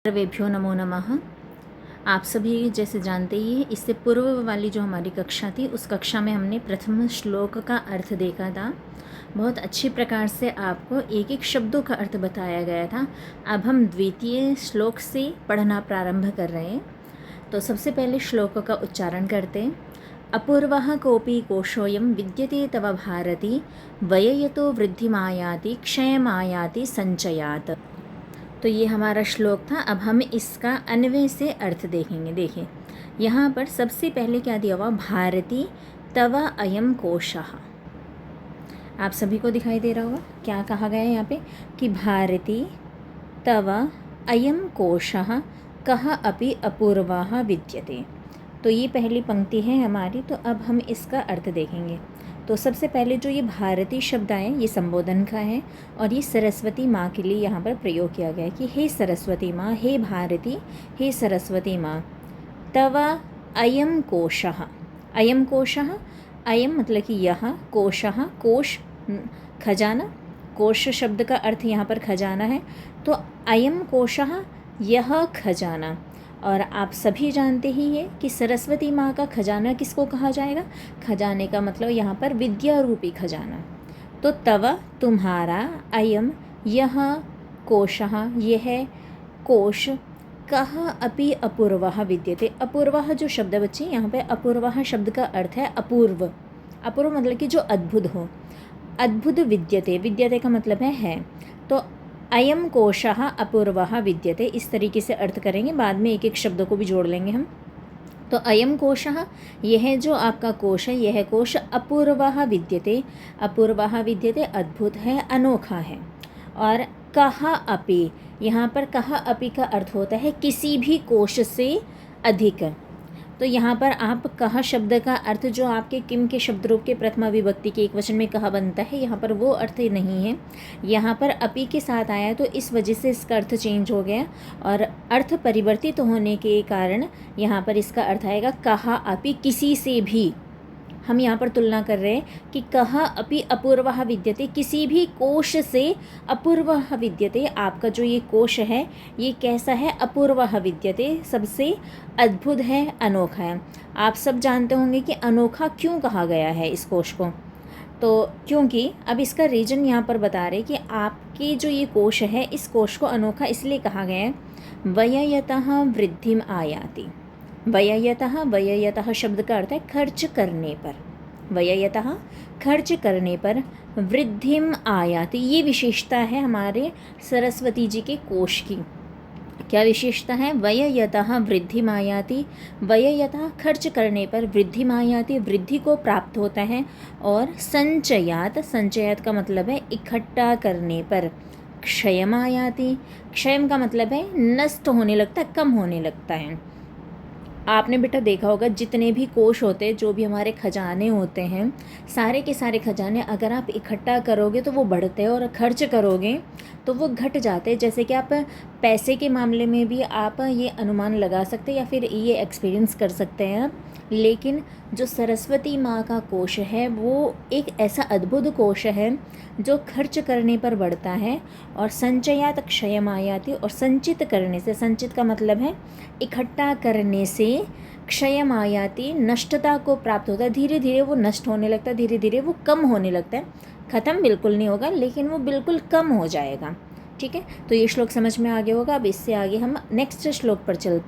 सर्वेभ्यो नमो नमः। आप सभी जैसे जानते ही हैं, इससे पूर्व वाली जो हमारी कक्षा थी उस कक्षा में हमने प्रथम श्लोक का अर्थ देखा था। बहुत अच्छी प्रकार से आपको एक एक शब्दों का अर्थ बताया गया था। अब हम द्वितीय श्लोक से पढ़ना प्रारंभ कर रहे हैं। तो सबसे पहले श्लोक का उच्चारण करते हैं। अपूर्वः कोऽपि कोशोऽयं विद्यते तव भारती वययतो वृद्धिमायाति क्षयमायाति संचयात्। तो ये हमारा श्लोक था। अब हम इसका अन्वय से अर्थ देखेंगे। देखिए यहाँ पर सबसे पहले क्या दिया हुआ, भारती तव अयम कोशः। आप सभी को दिखाई दे रहा होगा क्या कहा गया है यहाँ पे कि भारती तव अयम कोशः कः अपि अपूर्वः विद्यते। तो ये पहली पंक्ति है हमारी। तो अब हम इसका अर्थ देखेंगे। तो सबसे पहले जो ये भारती शब्द आए ये संबोधन का है और ये सरस्वती माँ के लिए यहाँ पर प्रयोग किया गया है कि हे सरस्वती माँ, हे भारती, हे सरस्वती माँ, तव अयम कोशः। अयम कोशः, अयम मतलब कि यह, कोशः कोश खजाना। कोश शब्द का अर्थ यहाँ पर खजाना है। तो अयम कोशः यह खजाना। और आप सभी जानते ही हैं कि सरस्वती माँ का खजाना किसको कहा जाएगा। खजाने का मतलब यहाँ पर विद्या रूपी खजाना। तो तव तुम्हारा, अयम यह, कोशः यह कोश, कः अपि अपूर्वः विद्यते। अपूर्वः जो शब्द बच्चे यहाँ पे अपूर्वः शब्द का अर्थ है अपूर्व। अपूर्व मतलब कि जो अद्भुत हो, अद्भुत विद्यते। विद्यते का मतलब है। तो अयम कोशः अपूर्वः विद्यते, इस तरीके से अर्थ करेंगे। बाद में एक एक शब्दों को भी जोड़ लेंगे हम। तो अयम कोशः, यह जो आपका कोश है, यह कोश अपूर्वः विद्यते। अपूर्वः विद्यते अद्भुत है, अनोखा है। और कः अपि, यहाँ पर कः अपि का अर्थ होता है किसी भी कोश से अधिक। तो यहाँ पर आप कः शब्द का अर्थ जो आपके किम के शब्द रूप के प्रथमा विभक्ति के एक वचन में कहा बनता है, यहाँ पर वो अर्थ नहीं है। यहाँ पर अपि के साथ आया तो इस वजह से इसका अर्थ चेंज हो गया और अर्थ परिवर्तित होने के कारण यहाँ पर इसका अर्थ आएगा कः अपि, किसी से भी। हम यहाँ पर तुलना कर रहे हैं कि कः अपि अपूर्वः विद्यते, किसी भी कोश से अपूर्वः विद्यते। आपका जो ये कोश है ये कैसा है, अपूर्वः विद्यते, सबसे अद्भुत है, अनोखा है। आप सब जानते होंगे कि अनोखा क्यों कहा गया है इस कोश को। तो क्योंकि अब इसका रीजन यहाँ पर बता रहे कि आपकी जो ये कोश है इस कोश को अनोखा इसलिए कहा गया है वययतः वृद्धिम आयाति। व्ययतः, व्ययतः शब्द का अर्थ है खर्च करने पर। व्ययतः खर्च करने पर, वृद्धिम आयाति ये विशेषता है हमारे सरस्वती जी के कोश की। क्या विशेषता है, व्ययतः वृद्धिम आयाति। व्ययतः खर्च करने पर, वृद्धिम आयाति वृद्धि को प्राप्त होता है। और संचयात, संचयात का मतलब है इकट्ठा करने पर। क्षयम आयाति, क्षयम का मतलब है नष्ट होने लगता है, कम होने लगता है। आपने बेटा देखा होगा जितने भी कोश होते हैं, जो भी हमारे खजाने होते हैं, सारे के सारे खजाने अगर आप इकट्ठा करोगे तो वो बढ़ते हैं और खर्च करोगे तो वो घट जाते हैं। जैसे कि आप पैसे के मामले में भी आप ये अनुमान लगा सकते हैं या फिर ये एक्सपीरियंस कर सकते हैं। लेकिन जो सरस्वती माँ का कोश है वो एक ऐसा अद्भुत कोश है जो खर्च करने पर बढ़ता है। और संचयात क्षयम आयाति, और संचित करने से, संचित का मतलब है इकट्ठा करने से, क्षयम आयाति नष्टता को प्राप्त होता है। धीरे धीरे वो नष्ट होने लगता है, धीरे धीरे वो कम होने लगता है। ख़त्म बिल्कुल नहीं होगा लेकिन वो बिल्कुल कम हो जाएगा। ठीक है, तो ये श्लोक समझ में आ गया होगा। अब इससे आगे हम नेक्स्ट श्लोक पर चल।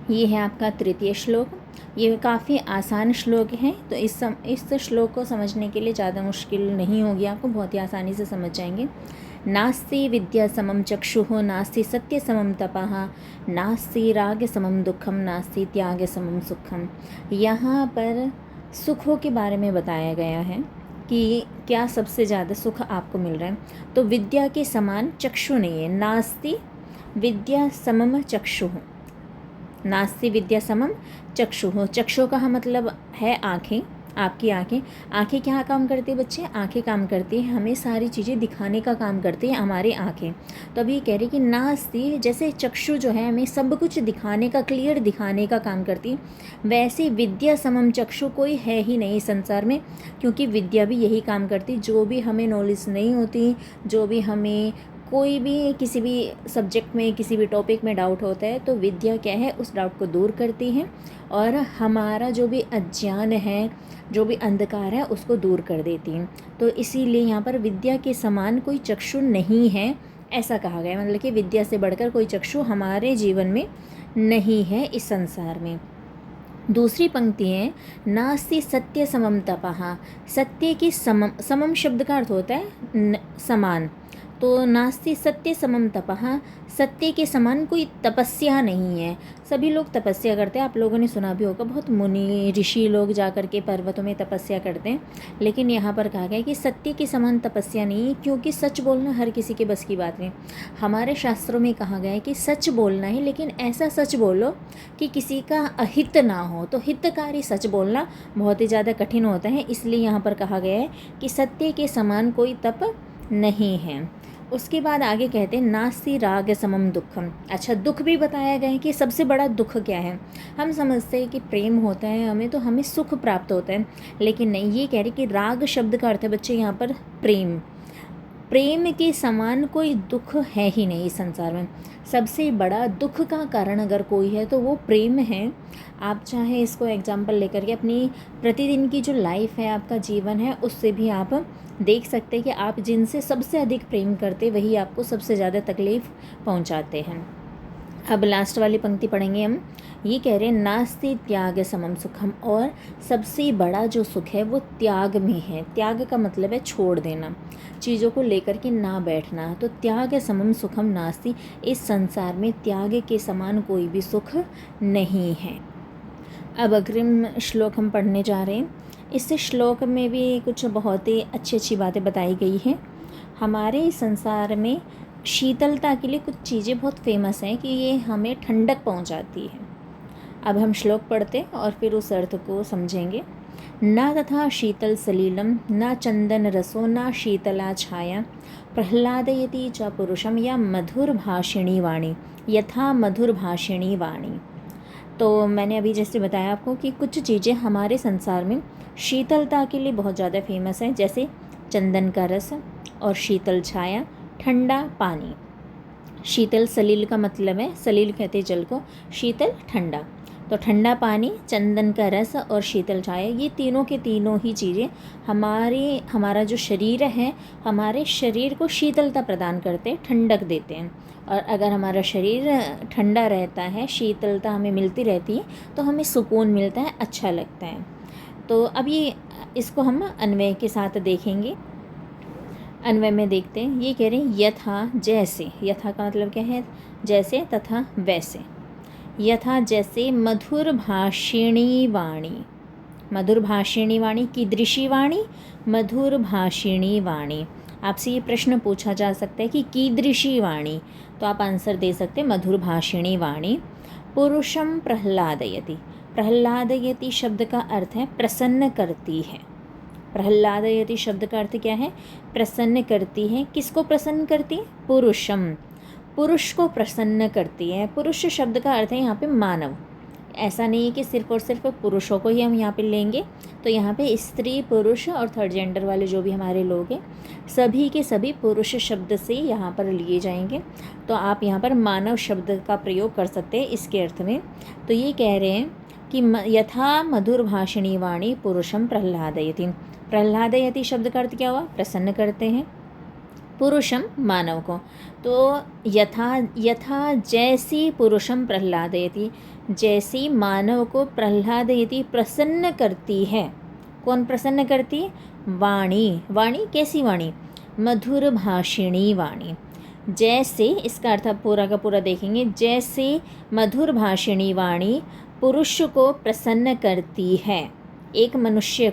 ये है आपका तृतीय श्लोक। ये काफ़ी आसान श्लोक है। तो इस श्लोक को समझने के लिए ज़्यादा मुश्किल नहीं होगी, आपको बहुत ही आसानी से समझ जाएंगे। नास्ति विद्या समम चक्षुः, नास्ति सत्य समम तपः, नास्ति राग समम दुखम, नास्ति त्याग समम सुखम। यहाँ पर सुखों के बारे में बताया गया है कि क्या सबसे ज़्यादा सुख आपको मिल रहा है। तो विद्या के समान चक्षु नहीं है। नास्ति विद्या समम चक्षुः, नास्ति विद्या समम चक्षुः। चक्षु का मतलब है आँखें, आपकी आँखें। आँखें क्या काम करती है बच्चे, आँखें काम करती है हमें सारी चीज़ें दिखाने का काम करती है हमारी आँखें। तो अभी कह रही कि नास्ति, जैसे चक्षु जो है हमें सब कुछ दिखाने का, क्लियर दिखाने का काम करती है, वैसे विद्या समम चक्षु कोई है ही नहीं संसार में। क्योंकि विद्या भी यही काम करती, जो भी हमें नॉलेज नहीं होती, जो भी हमें कोई भी किसी भी सब्जेक्ट में, किसी भी टॉपिक में डाउट होता है तो विद्या क्या है, उस डाउट को दूर करती है और हमारा जो भी अज्ञान है, जो भी अंधकार है, उसको दूर कर देती है। तो इसीलिए यहाँ पर विद्या के समान कोई चक्षु नहीं है, ऐसा कहा गया। मतलब कि विद्या से बढ़कर कोई चक्षु हमारे जीवन में नहीं है इस संसार में। दूसरी पंक्ति है, नास्ति सत्य समम तपः। सत्य की समम, समम शब्द का अर्थ होता है समान। तो नास्ति सत्य समम तपः, सत्य के समान कोई तपस्या नहीं है। सभी लोग तपस्या करते हैं, आप लोगों ने सुना भी होगा, बहुत मुनि ऋषि लोग जा कर के पर्वतों में तपस्या करते हैं। लेकिन यहाँ पर कहा गया है कि सत्य के समान तपस्या नहीं है, क्योंकि सच बोलना हर किसी के बस की बात नहीं। हमारे शास्त्रों में कहा गया है कि सच बोलना है, लेकिन ऐसा सच बोलो कि किसी का अहित ना हो। तो हितकारी सच बोलना बहुत ही ज़्यादा कठिन होता है, इसलिए यहाँ पर कहा गया है कि सत्य के समान कोई तप नहीं है। उसके बाद आगे कहते हैं, नास्ति राग समम दुखम। अच्छा, दुख भी बताया गया है कि सबसे बड़ा दुख क्या है। हम समझते हैं कि प्रेम होता है हमें, तो हमें सुख प्राप्त होता है, लेकिन नहीं, ये कह रहे कि राग शब्द का अर्थ है बच्चे यहाँ पर प्रेम। प्रेम के समान कोई दुख है ही नहीं इस संसार में। सबसे बड़ा दुख का कारण अगर कोई है तो वो प्रेम है। आप चाहे इसको एग्जाम्पल लेकर के अपनी प्रतिदिन की जो लाइफ है, आपका जीवन है, उससे भी आप देख सकते हैं कि आप जिनसे सबसे अधिक प्रेम करते वही आपको सबसे ज़्यादा तकलीफ़ पहुंचाते हैं। अब लास्ट वाली पंक्ति पढ़ेंगे हम। ये कह रहे हैं, नास्ति त्याग समम सुखम। और सबसे बड़ा जो सुख है वो त्याग में है। त्याग का मतलब है छोड़ देना, चीज़ों को लेकर के ना बैठना। तो त्याग समम सुखम नास्ति, इस संसार में त्याग के समान कोई भी सुख नहीं है। अब अग्रिम श्लोक हम पढ़ने जा रहे हैं। इस श्लोक में भी कुछ बहुत ही अच्छी अच्छी बातें बताई गई हैं। हमारे संसार में शीतलता के लिए कुछ चीज़ें बहुत फेमस हैं कि ये हमें ठंडक पहुंचाती है। अब हम श्लोक पढ़ते और फिर उस अर्थ को समझेंगे। न तथा शीतल सलीलम न चंदन रसो न शीतला छाया प्रह्लादयति च पुरुषम या मधुर भाषिणी वाणी यथा मधुर भाषिणी वाणी। तो मैंने अभी जैसे बताया आपको कि कुछ चीज़ें हमारे संसार में शीतलता के लिए बहुत ज़्यादा फेमस हैं, जैसे चंदन का रस और शीतल छाया, ठंडा पानी। शीतल सलील का मतलब है, सलील कहते हैं जल को, शीतल ठंडा। तो ठंडा पानी, चंदन का रस और शीतल छाया, ये तीनों के तीनों ही चीज़ें हमारा जो शरीर है, हमारे शरीर को शीतलता प्रदान करते हैं, ठंडक देते हैं। और अगर हमारा शरीर ठंडा रहता है, शीतलता हमें मिलती रहती है, तो हमें सुकून मिलता है, अच्छा लगता है। तो अब ये इसको हम अन्वय के साथ देखेंगे। अन्वय में देखते हैं। ये कह रहे हैं, यथा जैसे। यथा का मतलब क्या है, जैसे, तथा वैसे। यथा जैसे मधुर भाषिणी वाणी। मधुर भाषिणी वाणी, कीदृशी वाणी, मधुर भाषिणी वाणी। आपसे ये प्रश्न पूछा जा सकता है कि कीदृशी वाणी, तो आप आंसर दे सकते हैं मधुर भाषिणी वाणी। पुरुषम प्रह्लादयति। प्रह्लादयति शब्द का अर्थ है प्रसन्न करती है। प्रह्लादयति शब्द का अर्थ क्या है, प्रसन्न करती है। किसको प्रसन्न करती है, पुरुषम, पुरुष को प्रसन्न करती है। पुरुष शब्द का अर्थ है यहाँ पे मानव। ऐसा नहीं है कि सिर्फ और सिर्फ पुरुषों को ही हम यहाँ पे लेंगे, तो यहाँ पे स्त्री, पुरुष और थर्ड जेंडर वाले जो भी हमारे लोग हैं, सभी के सभी पुरुष शब्द से यहाँ पर लिए जाएंगे। तो आप यहाँ पर मानव शब्द का प्रयोग कर सकते हैं इसके अर्थ में। तो ये कह रहे हैं कि यथा मधुर भाषिणी वाणी पुरुषम प्रह्लादयति। प्रह्लादयति शब्द का अर्थ क्या हुआ, प्रसन्न करते हैं, पुरुषम मानव को। तो यथा जैसी पुरुषम प्रह्लादयति, जैसी मानव को प्रह्लादयति प्रसन्न करती है। कौन प्रसन्न करती है, वाणी। वाणी कैसी वाणी, मधुर भाषिणी वाणी। जैसे, इसका अर्थ आप पूरा का पूरा देखेंगे, जैसे मधुर भाषिणी वाणी पुरुष को प्रसन्न करती है। एक मनुष्य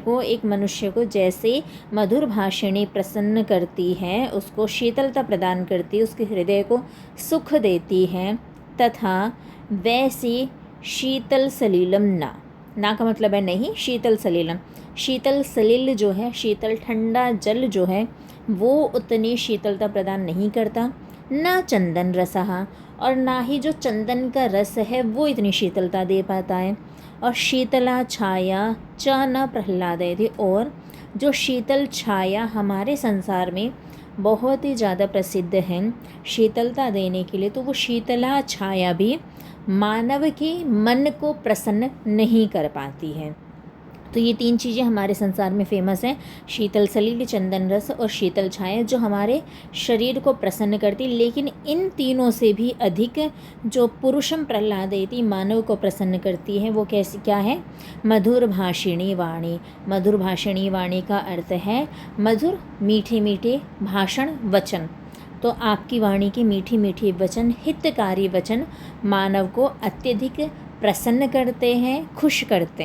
को जैसे मधुर भाषिणी प्रसन्न करती है, उसको शीतलता प्रदान करती है, उसके हृदय को सुख देती है, तथा वैसे शीतल सलीलम ना का मतलब है नहीं, शीतल सलीलम। शीतल सलील जो है, शीतल ठंडा जल जो है, वो उतनी शीतलता प्रदान नहीं करता। ना चंदन रसहा, और ना ही जो चंदन का रस है वो इतनी शीतलता दे पाता है। और शीतला छाया च न प्रह्लादयति, और जो शीतल छाया हमारे संसार में बहुत ही ज़्यादा प्रसिद्ध है शीतलता देने के लिए, तो वो शीतला छाया भी मानव के मन को प्रसन्न नहीं कर पाती है। तो ये 3 चीज़ें हमारे संसार में फेमस हैं, शीतल सलील, चंदन रस और शीतल छाया, जो हमारे शरीर को प्रसन्न करती। लेकिन इन तीनों से भी अधिक जो पुरुषम प्रहलादयति मानव को प्रसन्न करती है, वो कैसी क्या है? मधुर भाषिणी वाणी। मधुर भाषिणी वाणी का अर्थ है मधुर, मीठे मीठे भाषण, वचन। तो आपकी वाणी के मीठी मीठी वचन, हितकारी वचन मानव को अत्यधिक प्रसन्न करते हैं, खुश करते हैं।